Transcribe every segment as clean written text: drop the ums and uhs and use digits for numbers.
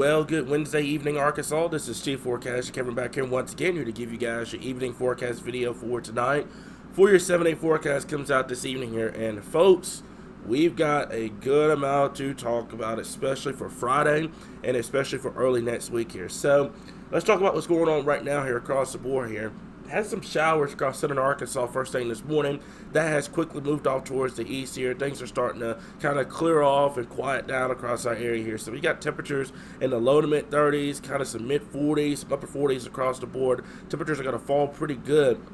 Well, good Wednesday evening, Arkansas. This is Chief Forecaster Kevin back here once again here to give you guys your evening forecast video for tonight. For your 7-day forecast comes out this evening here, and folks, we've got a good amount to talk about, especially for Friday and especially for early next week here. So let's talk about what's going on right now here across the board here. Had some showers across southern Arkansas first thing this morning. That has quickly moved off towards the east here. Things are starting to kind of clear off and quiet down across our area here. So we got temperatures in the low to mid 30s, kind of some mid 40s, some upper 40s across the board. Temperatures are going to fall pretty good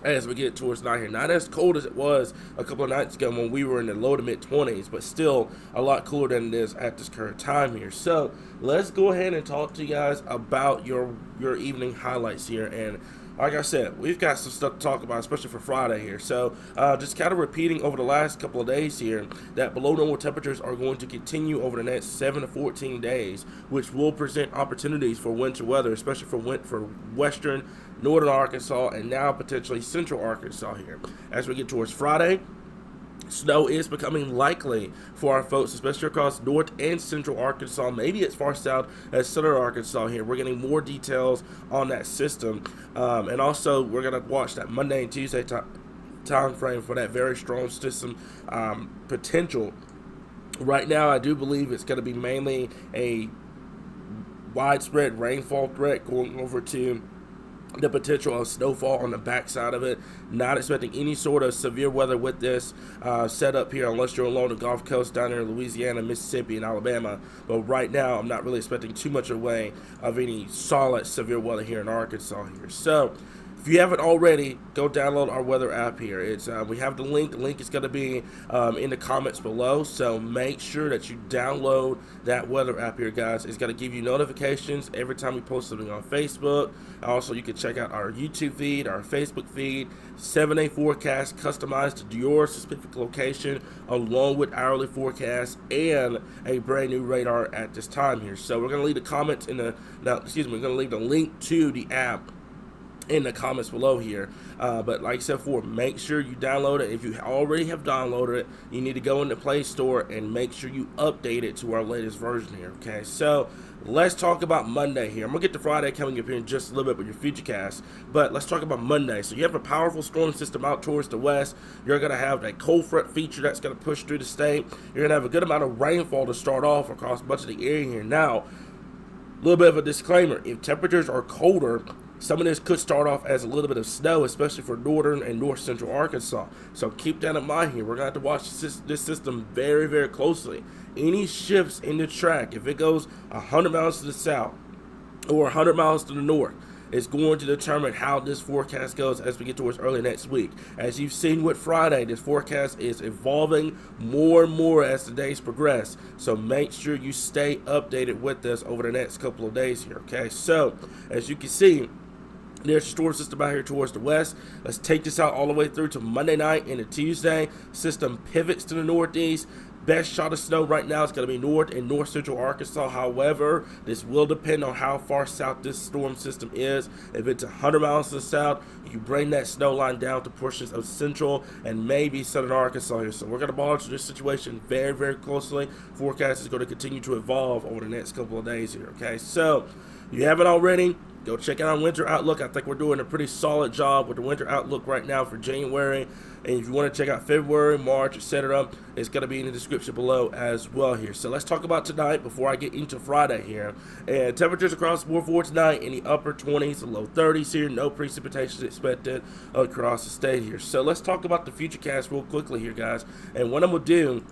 as we get towards night here. Not as cold as it was a couple of nights ago when we were in the low to mid 20s, but still a lot cooler than it is at this current time here. So let's go ahead and talk to you guys about your evening highlights here. And like I said, we've got some stuff to talk about, especially for Friday here. So just kind of repeating over the last couple of days here that below normal temperatures are going to continue over the next 7 to 14 days, which will present opportunities for winter weather, especially for western, northern Arkansas, and now potentially central Arkansas here. As we get towards Friday, snow is becoming likely for our folks, especially across north and central Arkansas, maybe as far south as southern Arkansas here. We're getting more details on that system. And also, we're going to watch that Monday and Tuesday time frame for that very strong system potential. Right now, I do believe it's going to be mainly a widespread rainfall threat going over to the potential of snowfall on the backside of it. Not expecting any sort of severe weather with this setup here unless you're along the Gulf Coast down there in Louisiana, Mississippi, and Alabama. But right now, I'm not really expecting too much away of any solid severe weather here in Arkansas here. So if you haven't already, go download our weather app here. It's we have the link. The link is going to be in the comments below. So make sure that you download that weather app here, guys. It's going to give you notifications every time we post something on Facebook. Also, you can check out our YouTube feed, our Facebook feed, 7-day forecast customized to your specific location, along with hourly forecasts and a brand new radar at this time here. So we're going to leave the comments in the we're going to leave the link to the app in the comments below here, but like I said before, make sure you download it. If you already have downloaded it, you need to go in the Play Store and make sure you update it to our latest version here. Okay, so let's talk about Monday here. I'm gonna get to Friday coming up here in just a little bit with your futurecast, but let's talk about Monday. So you have a powerful storm system out towards the west. You're gonna have that cold front feature that's gonna push through the state. You're gonna have a good amount of rainfall to start off across much of the area here. Now, a little bit of a disclaimer: if temperatures are colder, some of this could start off as a little bit of snow, especially for northern and north central Arkansas. So keep that in mind here. We're going to have to watch this system very, very closely. Any shifts in the track, if it goes 100 miles to the south or 100 miles to the north, is going to determine how this forecast goes as we get towards early next week. As you've seen with Friday, this forecast is evolving more and more as the days progress. So make sure you stay updated with this over the next couple of days here, okay? So, as you can see, there's a storm system out here towards the west. Let's take this out all the way through to Monday night into Tuesday. System pivots to the northeast. Best shot of snow right now is going to be north and north central Arkansas. However, this will depend on how far south this storm system is. If it's 100 miles to the south, you bring that snow line down to portions of central and maybe southern Arkansas here. So we're going to monitor this situation very, very closely. Forecast is going to continue to evolve over the next couple of days here, okay? So if you haven't already, go check out our winter outlook. I think we're doing a pretty solid job with the winter outlook right now for January. And if you want to check out February, March, etc., it's going to be in the description below as well here. So let's talk about tonight before I get into Friday here. And temperatures across the board for tonight in the upper 20s to low 30s here. No precipitation expected across the state here. So let's talk about the futurecast real quickly here, guys. And what I'm going to do,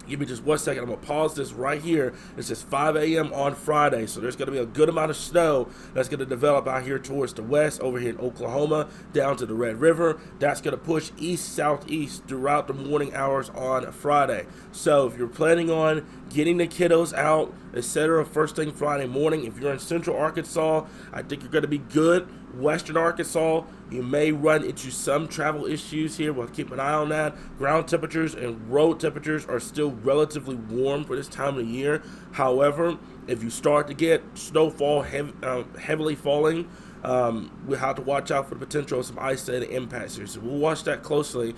give me just 1 second. I'm going to pause this right here. It says 5 a.m. on Friday, so there's going to be a good amount of snow that's going to develop out here towards the west, over here in Oklahoma, down to the Red River. That's going to push east-southeast throughout the morning hours on Friday. So if you're planning on getting the kiddos out, etc., first thing Friday morning, if you're in central Arkansas, I think you're going to be good. Western Arkansas, you may run into some travel issues here. We'll keep an eye on that. Ground temperatures and road temperatures are still relatively warm for this time of the year. However, if you start to get snowfall heavily falling We have to watch out for the potential of some isolated impacts here. So we'll watch that closely.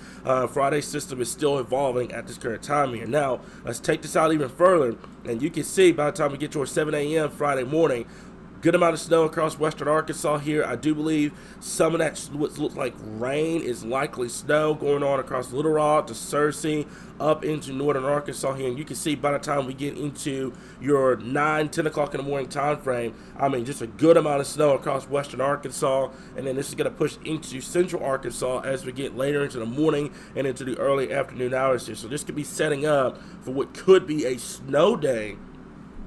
Friday's system is still evolving at this current time here. Now, let's take this out even further. And you can see by the time we get towards 7 a.m. Friday morning, good amount of snow across western Arkansas here. I do believe some of that what looks like rain is likely snow going on across Little Rock to Searcy up into northern Arkansas here. And you can see by the time we get into your 10 o'clock in the morning time frame, I mean, just a good amount of snow across western Arkansas. And then this is going to push into central Arkansas as we get later into the morning and into the early afternoon hours here. So this could be setting up for what could be a snow day.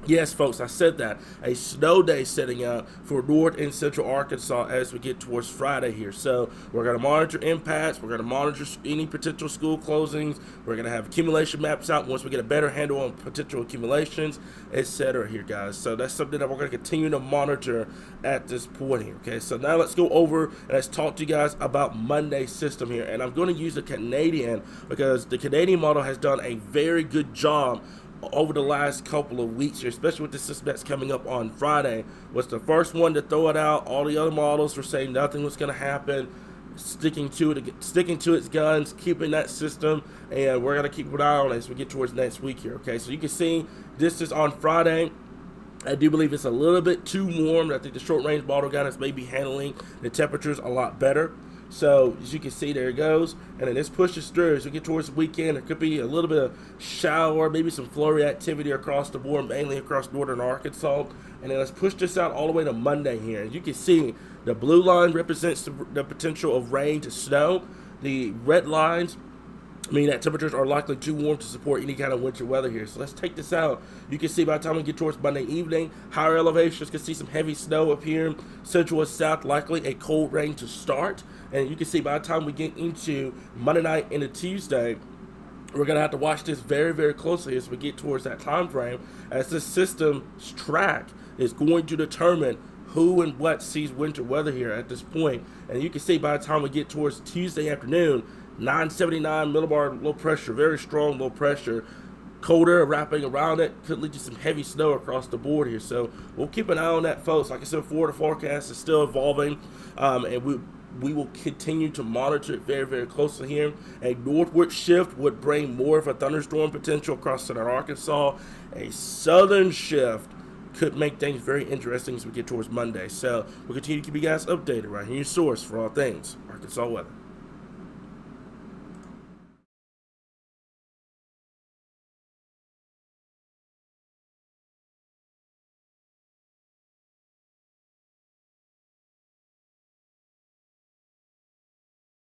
Yes, folks, I said that. A snow day setting up for north and central Arkansas as we get towards Friday here. So we're going to monitor impacts. We're going to monitor any potential school closings. We're going to have accumulation maps out once we get a better handle on potential accumulations, etc. here, guys. So that's something that we're going to continue to monitor at this point here, okay? So now let's go over and let's talk to you guys about Monday's system here. And I'm going to use the Canadian because the Canadian model has done a very good job over the last couple of weeks here, especially with the system that's coming up on Friday. Was the first one to throw it out. All the other models were saying nothing was going to happen, sticking to its guns, keeping that system, and we're going to keep an eye on it as we get towards next week here. Okay, so you can see this is on Friday. I do believe it's a little bit too warm. I think the short range model guidance may be handling the temperatures a lot better. So as you can see, there it goes, and then this pushes through as we get towards the weekend. There could be a little bit of shower, maybe some flurry activity across the board, mainly across northern Arkansas. And then let's push this out all the way to Monday here. As you can see, the blue line represents the potential of rain to snow. The red lines mean that temperatures are likely too warm to support any kind of winter weather here. So let's take this out. You can see by the time we get towards Monday evening, higher elevations can see some heavy snow up here. Central and south, likely a cold rain to start. And you can see by the time we get into Monday night into Tuesday, we're going to have to watch this very, very closely as we get towards that time frame, as this system's track is going to determine who and what sees winter weather here at this point. And you can see by the time we get towards Tuesday afternoon, 979 millibar low pressure, very strong low pressure, colder wrapping around it, could lead to some heavy snow across the board here. So we'll keep an eye on that, folks. Like I said before, the forecast is still evolving, and we will continue to monitor it very, very closely here. A northward shift would bring more of a thunderstorm potential across southern Arkansas. A southern shift could make things very interesting as we get towards Monday. So we'll continue to keep you guys updated right here, your source for all things Arkansas weather.